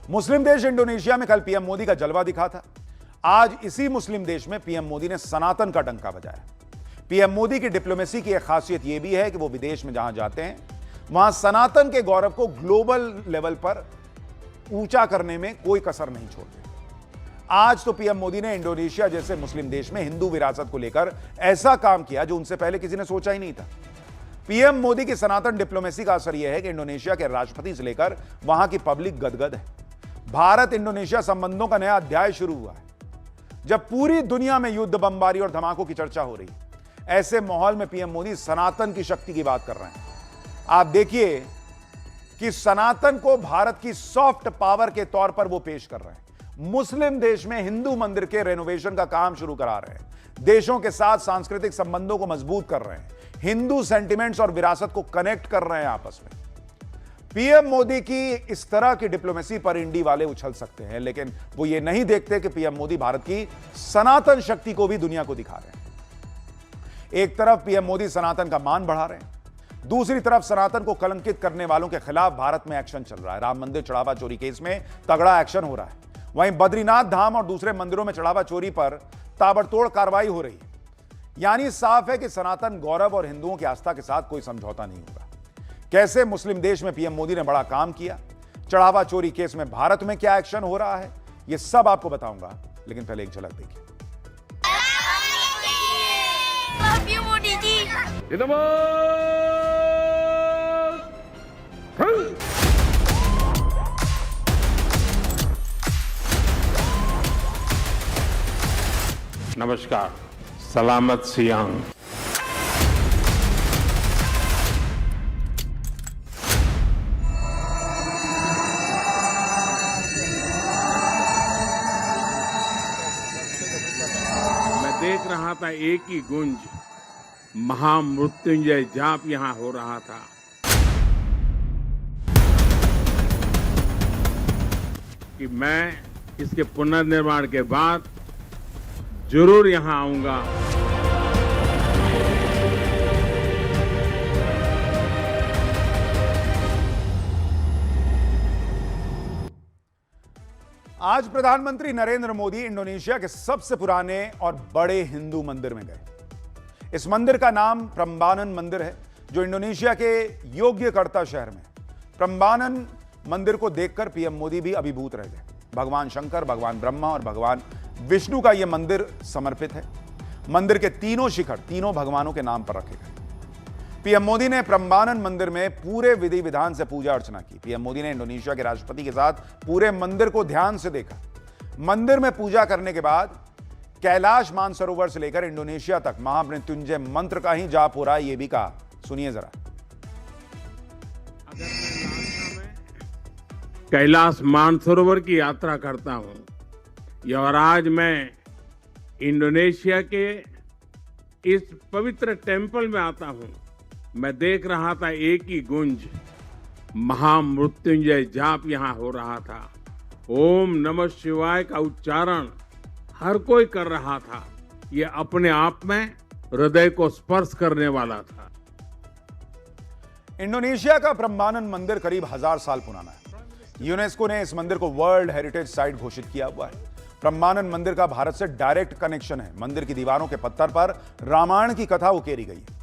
मुस्लिम देश इंडोनेशिया में कल पीएम मोदी का जलवा दिखा था। आज इसी मुस्लिम देश में पीएम मोदी ने सनातन का डंका बजाया। पीएम मोदी की डिप्लोमेसी की एक खासियत यह भी है कि वो विदेश में जहां जाते हैं वहां सनातन के गौरव को ग्लोबल लेवल पर ऊंचा करने में कोई कसर नहीं छोड़ते। आज तो पीएम मोदी ने इंडोनेशिया जैसे मुस्लिम देश में हिंदू विरासत को लेकर ऐसा काम किया जो उनसे पहले किसी ने सोचा ही नहीं था। पीएम मोदी की सनातन डिप्लोमेसी का असर यह है कि इंडोनेशिया के राष्ट्रपति से लेकर वहां की पब्लिक गदगद है। भारत इंडोनेशिया संबंधों का नया अध्याय शुरू हुआ है। जब पूरी दुनिया में युद्ध, बमबारी और धमाकों की चर्चा हो रही है, ऐसे माहौल में पीएम मोदी सनातन की शक्ति की बात कर रहे हैं। आप देखिए कि सनातन को भारत की सॉफ्ट पावर के तौर पर वो पेश कर रहे हैं। मुस्लिम देश में हिंदू मंदिर के रेनोवेशन का काम शुरू करा रहे हैं। देशों के साथ सांस्कृतिक संबंधों को मजबूत कर रहे हैं। हिंदू सेंटिमेंट्स और विरासत को कनेक्ट कर रहे हैं आपस में। पीएम मोदी की इस तरह की डिप्लोमेसी पर इंडी वाले उछल सकते हैं, लेकिन वो ये नहीं देखते कि पीएम मोदी भारत की सनातन शक्ति को भी दुनिया को दिखा रहे हैं। एक तरफ पीएम मोदी सनातन का मान बढ़ा रहे हैं, दूसरी तरफ सनातन को कलंकित करने वालों के खिलाफ भारत में एक्शन चल रहा है। राम मंदिर चढ़ावा चोरी केस में तगड़ा एक्शन हो रहा है। वहीं बद्रीनाथ धाम और दूसरे मंदिरों में चढ़ावा चोरी पर ताबड़तोड़ कार्रवाई हो रही है। यानी साफ है कि सनातन गौरव और हिंदुओं की आस्था के साथ कोई समझौता नहीं होगा। कैसे मुस्लिम देश में पीएम मोदी ने बड़ा काम किया, चढ़ावा चोरी केस में भारत में क्या एक्शन हो रहा है, यह सब आपको बताऊंगा, लेकिन पहले एक झलक देखिए। नमस्कार, सलामत सियांग। मैं देख रहा था एक ही गुंज, महामृत्युंजय जाप यहां हो रहा था। कि मैं इसके पुनर्निर्माण के बाद जरूर यहां आऊंगा। आज प्रधानमंत्री नरेंद्र मोदी इंडोनेशिया के सबसे पुराने और बड़े हिंदू मंदिर में गए। इस मंदिर का नाम प्रम्बानन मंदिर है, जो इंडोनेशिया के योग्यकर्ता शहर में। प्रम्बानन मंदिर को देखकर पीएम मोदी भी अभिभूत रह गए। भगवान शंकर, भगवान ब्रह्मा और भगवान विष्णु का यह मंदिर समर्पित है। मंदिर के तीनों शिखर तीनों भगवानों के नाम पर रखे गए। पीएम मोदी ने प्रम्बानन मंदिर में पूरे विधि विधान से पूजा अर्चना की। पीएम मोदी ने इंडोनेशिया के राष्ट्रपति के साथ पूरे मंदिर को ध्यान से देखा। मंदिर में पूजा करने के बाद कैलाश मानसरोवर से लेकर इंडोनेशिया तक महामृत्युंजय मंत्र का ही जाप हो रहा है, यह भी कहा। सुनिए जरा। अगर मैं नागदा में कैलाश मानसरोवर की यात्रा करता हूं और आज मैं इंडोनेशिया के इस पवित्र टेंपल में आता हूं, मैं देख रहा था एक ही गुंज, महामृत्युंजय जाप यहां हो रहा था। ओम नमः शिवाय का उच्चारण हर कोई कर रहा था। यह अपने आप में हृदय को स्पर्श करने वाला था। इंडोनेशिया का प्रम्बानन मंदिर करीब 1000 साल पुराना है। यूनेस्को ने इस मंदिर को वर्ल्ड हेरिटेज साइट घोषित किया हुआ है। प्रम्बानन मंदिर का भारत से डायरेक्ट कनेक्शन है। मंदिर की दीवारों के पत्थर पर रामायण की कथा उकेरी गई है।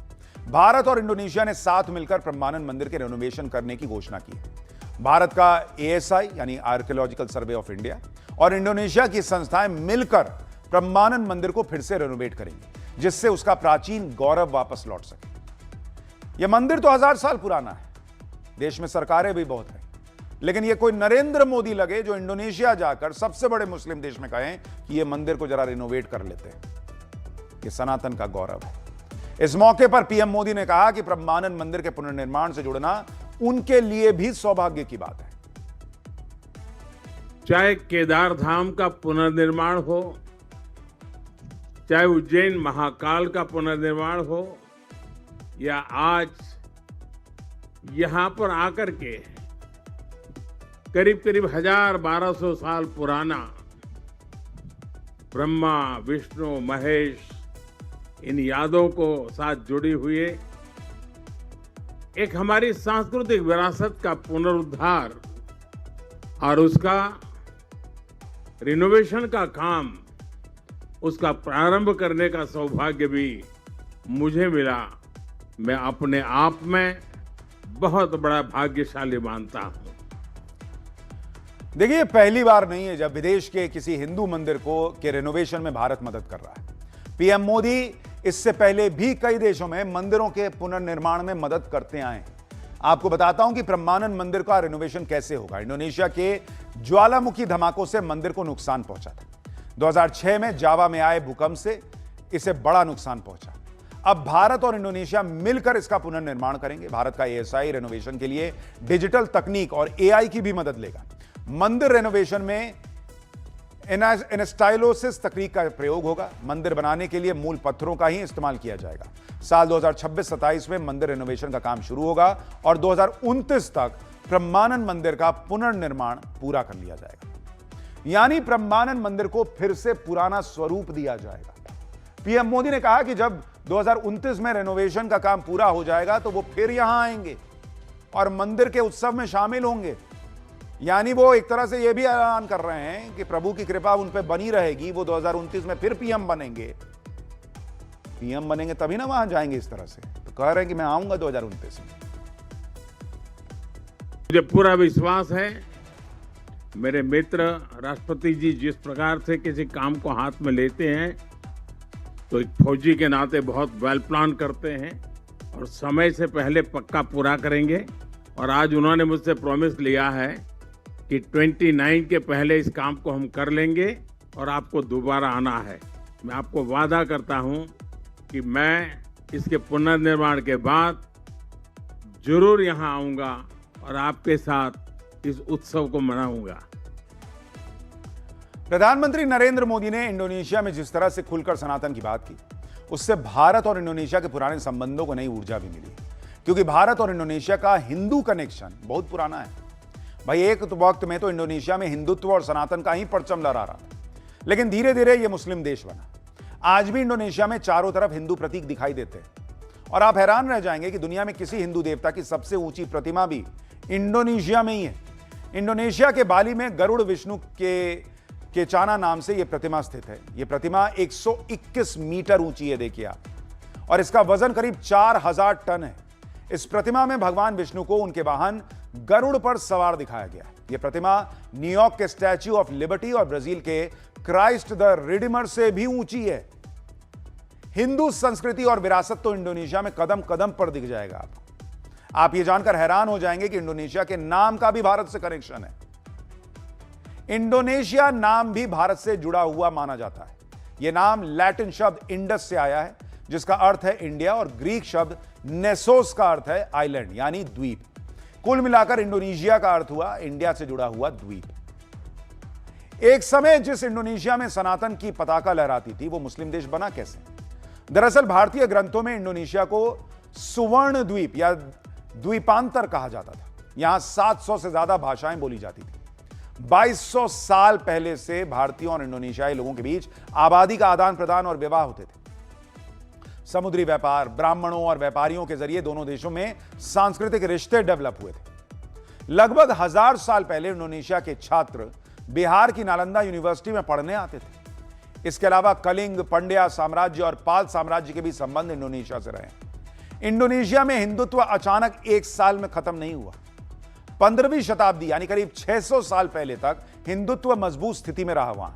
भारत और इंडोनेशिया ने साथ मिलकर प्रम्बानन मंदिर के रेनोवेशन करने की घोषणा की है। भारत का एएसआई यानी आर्कियोलॉजिकल सर्वे ऑफ इंडिया और इंडोनेशिया की संस्थाएं मिलकर प्रम्बानन मंदिर को फिर से रेनोवेट करेंगी, जिससे उसका प्राचीन गौरव वापस लौट सके। यह मंदिर तो 1000 साल पुराना है। देश में सरकारें भी बहुत हैं, लेकिन यह कोई नरेंद्र मोदी लगे जो इंडोनेशिया जाकर सबसे बड़े मुस्लिम देश में कहें कि यह मंदिर को जरा रिनोवेट कर लेते हैं। यह सनातन का गौरव है। इस मौके पर पीएम मोदी ने कहा कि प्रम्बानन मंदिर के पुनर्निर्माण से जुड़ना उनके लिए भी सौभाग्य की बात है। चाहे केदार धाम का पुनर्निर्माण हो, चाहे उज्जैन महाकाल का पुनर्निर्माण हो, या आज यहां पर आकर के करीब करीब 1000-1200 साल पुराना ब्रह्मा, विष्णु, महेश, इन यादों को साथ जुड़ी हुई एक हमारी सांस्कृतिक विरासत का पुनरुद्धार और उसका रिनोवेशन का काम, उसका प्रारंभ करने का सौभाग्य भी मुझे मिला। मैं अपने आप में बहुत बड़ा भाग्यशाली मानता हूं। देखिए, पहली बार नहीं है जब विदेश के किसी हिंदू मंदिर के रिनोवेशन में भारत मदद कर रहा है। पीएम मोदी इससे पहले भी कई देशों में मंदिरों के पुनर्निर्माण में मदद करते आए हैं। आपको बताता हूं कि ब्रह्मानंद मंदिर का रिनोवेशन कैसे होगा। इंडोनेशिया के ज्वालामुखी धमाकों से मंदिर को नुकसान पहुंचा था। 2006 में जावा में आए भूकंप से इसे बड़ा नुकसान पहुंचा। अब भारत और इंडोनेशिया मिलकर इसका पुनर्निर्माण करेंगे। भारत का एएसआई रिनोवेशन के लिए डिजिटल तकनीक और एआई की भी मदद लेगा। मंदिर रेनोवेशन में एनास्टाइलोसिस तकनीक का प्रयोग होगा। मंदिर बनाने के लिए मूल पत्थरों का ही इस्तेमाल किया जाएगा। साल 2026-27 में मंदिर रेनोवेशन का काम शुरू होगा और 2029 तक ब्रह्मानंद मंदिर का पुनर्निर्माण पूरा कर लिया जाएगा। यानी ब्रह्मानंद मंदिर को फिर से पुराना स्वरूप दिया जाएगा। पीएम मोदी ने कहा कि जब 2029 में रेनोवेशन का काम पूरा हो जाएगा तो वो फिर यहां आएंगे और मंदिर के उत्सव में शामिल होंगे। यानी वो एक तरह से ये भी ऐलान कर रहे हैं कि प्रभु की कृपा उन पर बनी रहेगी। वो 2029 में फिर पीएम बनेंगे। पीएम बनेंगे तभी ना वहां जाएंगे इस तरह से। तो कह रहे हैं कि मैं आऊंगा 2029 में। मुझे पूरा विश्वास है मेरे मित्र राष्ट्रपति जी जिस प्रकार से किसी काम को हाथ में लेते हैं तो एक फौजी के नाते बहुत वेल प्लान करते हैं और समय से पहले पक्का पूरा करेंगे। और आज उन्होंने मुझसे प्रॉमिस लिया है कि 29 के पहले इस काम को हम कर लेंगे और आपको दोबारा आना है। मैं आपको वादा करता हूं कि मैं इसके पुनर्निर्माण के बाद जरूर यहां आऊंगा और आपके साथ इस उत्सव को मनाऊंगा। प्रधानमंत्री नरेंद्र मोदी ने इंडोनेशिया में जिस तरह से खुलकर सनातन की बात की, उससे भारत और इंडोनेशिया के पुराने संबंधों को नई ऊर्जा भी मिली। क्योंकि भारत और इंडोनेशिया का हिंदू कनेक्शन बहुत पुराना है। भाई, एक वक्त में तो इंडोनेशिया में हिंदुत्व और सनातन का ही परचम लहरा रहा था, लेकिन धीरे धीरे यह मुस्लिम देश बना। आज भी इंडोनेशिया में चारों तरफ हिंदू प्रतीक दिखाई देते हैं और आप हैरान रह जाएंगे कि दुनिया में किसी हिंदू देवता की सबसे ऊंची प्रतिमा भी इंडोनेशिया में ही है। इंडोनेशिया के बाली में गरुड़ विष्णु के चाना नाम से यह प्रतिमा स्थित है। यह प्रतिमा 121 मीटर ऊंची है, देखिए आप, और इसका वजन करीब 4000 टन है। इस प्रतिमा में भगवान विष्णु को उनके वाहन गरुड़ पर सवार दिखाया गया है। यह प्रतिमा न्यूयॉर्क के स्टैच्यू ऑफ लिबर्टी और ब्राजील के क्राइस्ट द रिडीमर से भी ऊंची है। हिंदू संस्कृति और विरासत तो इंडोनेशिया में कदम कदम पर दिख जाएगा आपको। आप यह जानकर हैरान हो जाएंगे कि इंडोनेशिया के नाम का भी भारत से कनेक्शन है। इंडोनेशिया नाम भी भारत से जुड़ा हुआ माना जाता है। यह नाम लैटिन शब्द इंडस से आया है, जिसका अर्थ है इंडिया, और ग्रीक शब्द नेसोस का अर्थ है आइलैंड यानी द्वीप। कुल मिलाकर इंडोनेशिया का अर्थ हुआ इंडिया से जुड़ा हुआ द्वीप। एक समय जिस इंडोनेशिया में सनातन की पताका लहराती थी, वो मुस्लिम देश बना कैसे? दरअसल भारतीय ग्रंथों में इंडोनेशिया को सुवर्ण द्वीप या द्वीपांतर कहा जाता था। यहां 700 से ज्यादा भाषाएं बोली जाती थी। 2200 साल पहले से भारतीयों और इंडोनेशियाई लोगों के बीच आबादी का आदान प्रदान और विवाह होते थे। समुद्री व्यापार, ब्राह्मणों और व्यापारियों के जरिए दोनों देशों में सांस्कृतिक रिश्ते डेवलप हुए थे। लगभग 1000 साल पहले इंडोनेशिया के छात्र बिहार की नालंदा यूनिवर्सिटी में पढ़ने आते थे। इसके अलावा कलिंग, पंड्या साम्राज्य और पाल साम्राज्य के भी संबंध इंडोनेशिया से रहे। इंडोनेशिया में हिंदुत्व अचानक एक साल में खत्म नहीं हुआ। 15वीं शताब्दी यानी करीब 600 साल पहले तक हिंदुत्व मजबूत स्थिति में रहा। वहां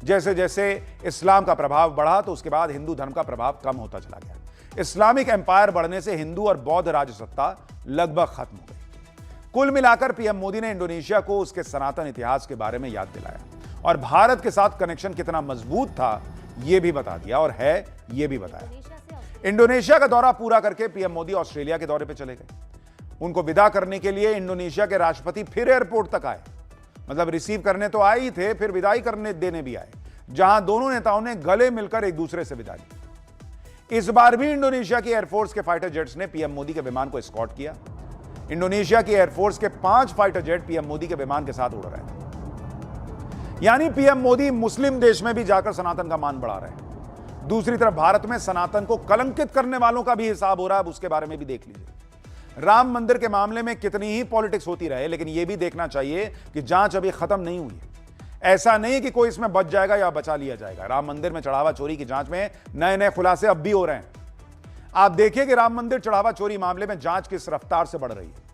जैसे जैसे इस्लाम का प्रभाव बढ़ा तो उसके बाद हिंदू धर्म का प्रभाव कम होता चला गया। इस्लामिक एम्पायर बढ़ने से हिंदू और बौद्ध राजसत्ता लगभग खत्म हो गई। कुल मिलाकर पीएम मोदी ने इंडोनेशिया को उसके सनातन इतिहास के बारे में याद दिलाया और भारत के साथ कनेक्शन कितना मजबूत था यह भी बता दिया, और है यह भी बताया। इंडोनेशिया का दौरा पूरा करके पीएम मोदी ऑस्ट्रेलिया के दौरे पर चले गए। उनको विदा करने के लिए इंडोनेशिया के राष्ट्रपति फिर एयरपोर्ट तक आए। मतलब रिसीव करने तो आए ही थे, फिर विदाई करने देने भी आए, जहां दोनों नेताओं ने गले मिलकर एक दूसरे से विदा ली। इस बार भी इंडोनेशिया की एयरफोर्स के फाइटर जेट्स ने पीएम मोदी के विमान को एस्कॉर्ट किया। इंडोनेशिया की एयरफोर्स के 5 फाइटर जेट पीएम मोदी के विमान के साथ उड़ रहे थे। यानी पीएम मोदी मुस्लिम देश में भी जाकर सनातन का मान बढ़ा रहे हैं। दूसरी तरफ भारत में सनातन को कलंकित करने वालों का भी हिसाब हो रहा है, अब उसके बारे में भी देख लीजिए। राम मंदिर के मामले में कितनी ही पॉलिटिक्स होती रहे, लेकिन यह भी देखना चाहिए कि जांच अभी खत्म नहीं हुई है। ऐसा नहीं कि कोई इसमें बच जाएगा या बचा लिया जाएगा। राम मंदिर में चढ़ावा चोरी की जांच में नए नए खुलासे अब भी हो रहे हैं। आप देखिए कि राम मंदिर चढ़ावा चोरी मामले में जांच किस रफ्तार से बढ़ रही है।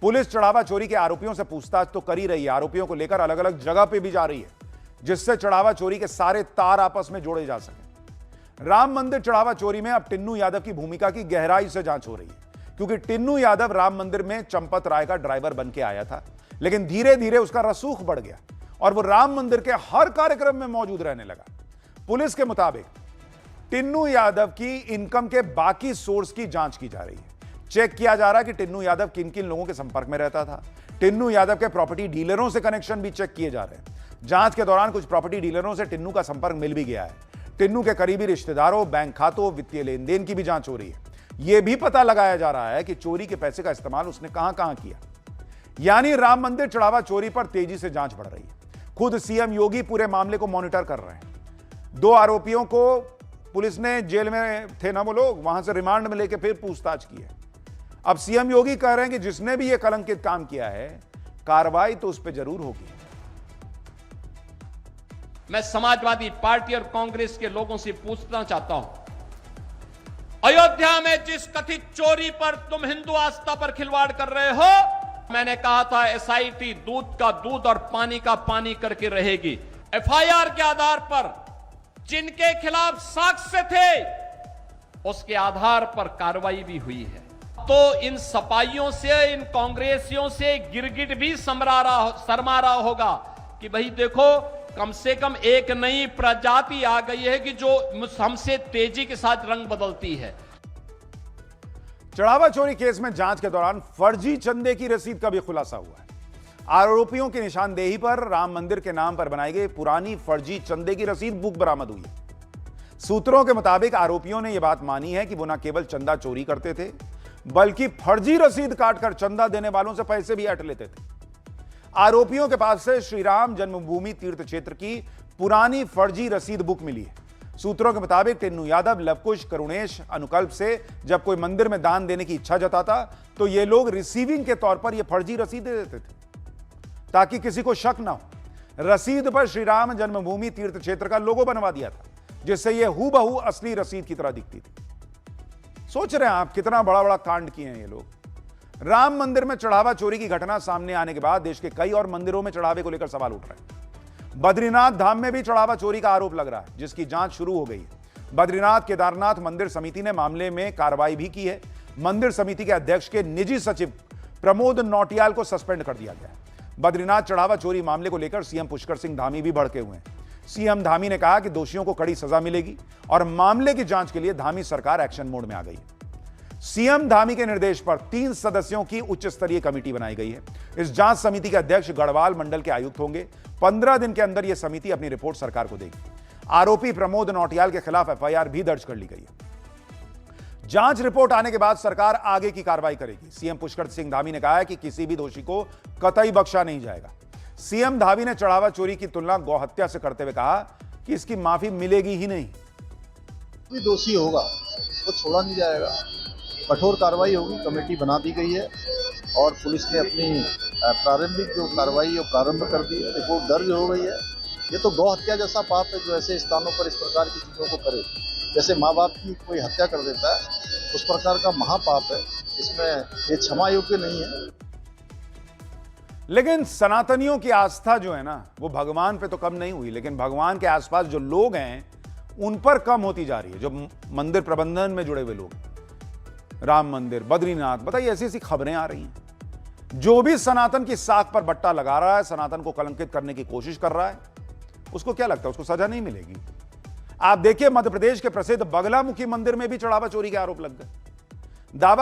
पुलिस चढ़ावा चोरी के आरोपियों से पूछताछ तो कर ही रही है, आरोपियों को लेकर अलग अलग जगह पे भी जा रही है, जिससे चढ़ावा चोरी के सारे तार आपस में जोड़े जा सके। राम मंदिर चढ़ावा चोरी में अब टिन्नू यादव की भूमिका की गहराई से जांच हो रही है, क्योंकि टिन्नू यादव राम मंदिर में चंपत राय का ड्राइवर बन के आया था, लेकिन धीरे धीरे उसका रसूख बढ़ गया और वो राम मंदिर के हर कार्यक्रम में मौजूद रहने लगा। पुलिस के मुताबिक टिन्नू यादव की इनकम के बाकी सोर्स की जांच की जा रही है। चेक किया जा रहा है कि टिन्नू यादव किन किन लोगों के संपर्क में रहता था। टिन्नू यादव के प्रॉपर्टी डीलरों से कनेक्शन भी चेक किए जा रहे हैं। जांच के दौरान कुछ प्रॉपर्टी डीलरों से टिन्नू का संपर्क मिल भी गया है। टिन्नू के करीबी रिश्तेदारों, बैंक खातों, वित्तीय लेन देन की भी जांच हो रही है। यह भी पता लगाया जा रहा है कि चोरी के पैसे का इस्तेमाल उसने कहां कहां किया। यानी राम मंदिर चढ़ावा चोरी पर तेजी से जांच बढ़ रही है। खुद सीएम योगी पूरे मामले को मॉनिटर कर रहे हैं। 2 आरोपियों को पुलिस ने, जेल में थे ना वो लोग, वहां से रिमांड में लेकर फिर पूछताछ की है। अब सीएम योगी कह रहे हैं कि जिसने भी यह कलंकित काम किया है, कार्रवाई तो उस पर जरूर होगी। मैं समाजवादी पार्टी और कांग्रेस के लोगों से पूछना चाहता हूं, अयोध्या में जिस कथित चोरी पर तुम हिंदू आस्था पर खिलवाड़ कर रहे हो, मैंने कहा था एसआईटी दूध का दूध और पानी का पानी करके रहेगी। एफआईआर के आधार पर जिनके खिलाफ साक्ष्य थे उसके आधार पर कार्रवाई भी हुई है। तो इन सपाइयों से, इन कांग्रेसियों से गिरगिट भी शर्मा रहा होगा कि भाई देखो, कम से कम एक नई प्रजाति आ गई है कि जो हमसे तेजी के साथ रंग बदलती है। चढ़ावा चोरी केस में जांच के दौरान फर्जी चंदे की रसीद का भी खुलासा हुआ है। आरोपियों की निशानदेही पर राम मंदिर के नाम पर बनाई गई पुरानी फर्जी चंदे की रसीद बुक बरामद हुई है। सूत्रों के मुताबिक आरोपियों ने यह बात मानी है कि वो न केवल चंदा चोरी करते थे, बल्कि फर्जी रसीद काटकर चंदा देने वालों से पैसे भी ऐंठ लेते थे। आरोपियों के पास से श्री राम जन्मभूमि तीर्थ क्षेत्र की पुरानी फर्जी रसीद बुक मिली है। सूत्रों के मुताबिक टिन्नू यादव, लवकुश, करुणेश, अनुकल्प से जब कोई मंदिर में दान देने की इच्छा जताता तो ये लोग रिसीविंग के तौर पर यह फर्जी रसीद दे देते थे, ताकि किसी को शक ना हो। रसीद पर श्री राम जन्मभूमि तीर्थ क्षेत्र का लोगो बनवा दिया था, जिससे यह हूबहू असली रसीद की तरह दिखती थी। सोच रहे हैं आप कितना बड़ा बड़ा कांड किए हैं ये लोग। राम मंदिर में चढ़ावा चोरी की घटना सामने आने के बाद देश के कई और मंदिरों में चढ़ावे को लेकर सवाल उठ रहे हैं। बद्रीनाथ धाम में भी चढ़ावा चोरी का आरोप लग रहा है, जिसकी जांच शुरू हो गई है। बद्रीनाथ केदारनाथ मंदिर समिति ने मामले में कार्रवाई भी की है। मंदिर समिति के अध्यक्ष के निजी सचिव प्रमोद नौटियाल को सस्पेंड कर दिया गया है। बद्रीनाथ चढ़ावा चोरी मामले को लेकर सीएम पुष्कर सिंह धामी भी भड़के हुए हैं। सीएम धामी ने कहा कि दोषियों को कड़ी सजा मिलेगी और मामले की जांच के लिए धामी सरकार एक्शन मोड में आ गई है। सीएम धामी के निर्देश पर 3 सदस्यों की उच्च स्तरीय कमेटी बनाई गई है। इस जांच समिति के अध्यक्ष गढ़वाल मंडल के आयुक्त होंगे। 15 दिन के अंदर यह समिति अपनी रिपोर्ट सरकार को देगी। आरोपी प्रमोद नौटियाल के खिलाफ एफआईआर भी दर्ज कर ली गई है। जांच रिपोर्ट आने के बाद सरकार आगे की कार्रवाई करेगी। सीएम पुष्कर सिंह धामी ने कहा है कि किसी भी दोषी को कतई बख्शा नहीं जाएगा। सीएम धामी ने चढ़ावा चोरी की तुलना गौहत्या से करते हुए कहा कि इसकी माफी मिलेगी ही नहीं। कोई दोषी होगा वो छोड़ा नहीं जाएगा, कठोर कार्रवाई होगी। कमेटी बना दी गई है और पुलिस ने अपनी प्रारंभिक जो कार्रवाई है प्रारंभ कर दी है। रिपोर्ट दर्ज हो गई है। ये तो गौ हत्या जैसा पाप है जो ऐसे स्थानों पर इस प्रकार की चीज़ों को करे। जैसे माँ बाप की कोई हत्या कर देता है, उस प्रकार का महापाप है। इसमें ये क्षमा योग्य नहीं है। लेकिन सनातनियों की आस्था जो है ना, वो भगवान पे तो कम नहीं हुई, लेकिन भगवान के आसपास जो लोग हैं उन पर कम होती जा रही है। जो मंदिर प्रबंधन में जुड़े हुए लोग, राम मंदिर, बद्रीनाथ, बताइए ऐसी ऐसी खबरें आ रही हैं। जो भी सनातन की साख पर बट्टा लगा रहा है, सनातन को कलंकित करने की कोशिश कर रहा है, उसको क्या लगता है उसको सजा नहीं मिलेगी? आप देखिए मध्य प्रदेश के प्रसिद्ध बगलामुखी मंदिर में भी चढ़ावा चोरी के आरोप लग गए। दावा